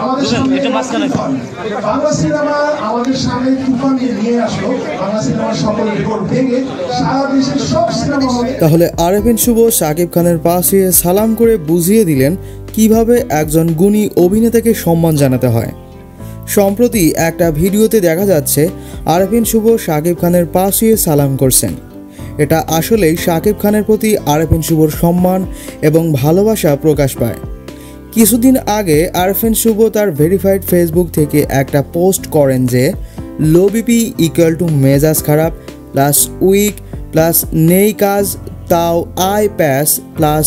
আমাদের সামনে বাংলা সিনেমা আমাদের সামনে তুফান নিয়ে আসলো। বাংলা সিনেমার সকল রেকর্ড ভেঙে সারা দেশের সব সিনেমা হলে। তাহলে আরএফএন শুভ শাকিব খানের পাশ হয়ে সালাম করে বুঝিয়ে দিলেন কিভাবে একজন গুণী অভিনেতাকে সম্মান জানাতে হয়। সম্প্রতি একটা ভিডিওতে দেখা যাচ্ছে আরএফএন শুভ শাকিব খানের পাশ হয়ে সালাম করছেন। এটা আসলেই শাকিব খানের প্রতি আরএফএন শুভর সম্মান এবং ভালোবাসা প্রকাশ পায়। কিছুদিন আগে আরএফএন শুভ তার ভেরিফাইড ফেসবুক থেকে একটা পোস্ট করেন যে লো বিপি ইকুয়াল টু মেজাজ খারাপ প্লাস উইক প্লাস নেই কাজ তাও আই প্যাস প্লাস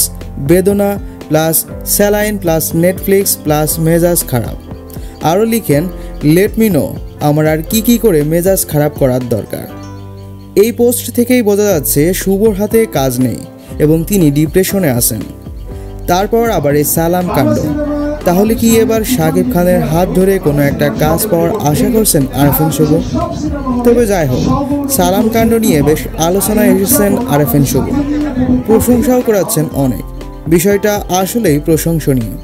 বেদনা plus saline plus Netflix plus মেজাজ খারাপ। আরও লিখেন লেট মি নো আমার আর কি করে মেজাজ খারাপ করার দরকার। এই পোস্ট থেকেই বোঝা যাচ্ছে শুভর হাতে কাজ নেই এবং তিনি ডিপ্রেশনে আছেন। তারপর আবার এই সালাম কাণ্ড। তাহলে কি এবার শাকিব খানের হাত ধরে কোনো একটা কাজ পাওয়ার আশা করছেন আরএফএন শুভ? তবে যাই হোক, সালাম কাণ্ড নিয়ে বেশ আলোচনায় এসেছেন আরএফএন শুভ, প্রশংসাও করাচ্ছেন অনেক। বিষয়টা আসলেই প্রশংসনীয়।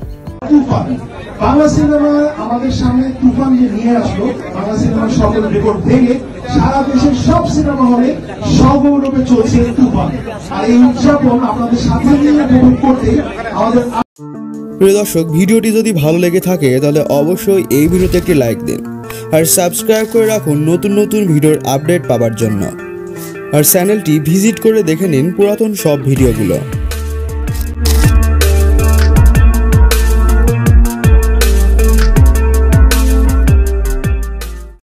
বাংলা সিনেমা আমাদের সামনে তুফান নিয়ে আসলো। বাংলা সিনেমার সকল রেকর্ড ভেঙে সারা দেশের সব সিনেমা হলে সগৌরবে চলছে তুফান। আর এই উদযাপন আপনাদের সাথে নিয়ে উপভোগ করতে আমাদের। প্রিয় দর্শক, ভিডিওটি যদি ভালো লেগে থাকে তাহলে অবশ্যই এই ভিডিওতে একটি লাইক দিন আর সাবস্ক্রাইব করে রাখুন নতুন নতুন ভিডিওর আপডেট পাওয়ার জন্য। আর চ্যানেলটি ভিজিট করে দেখে নিন পুরাতন সব ভিডিওগুলো।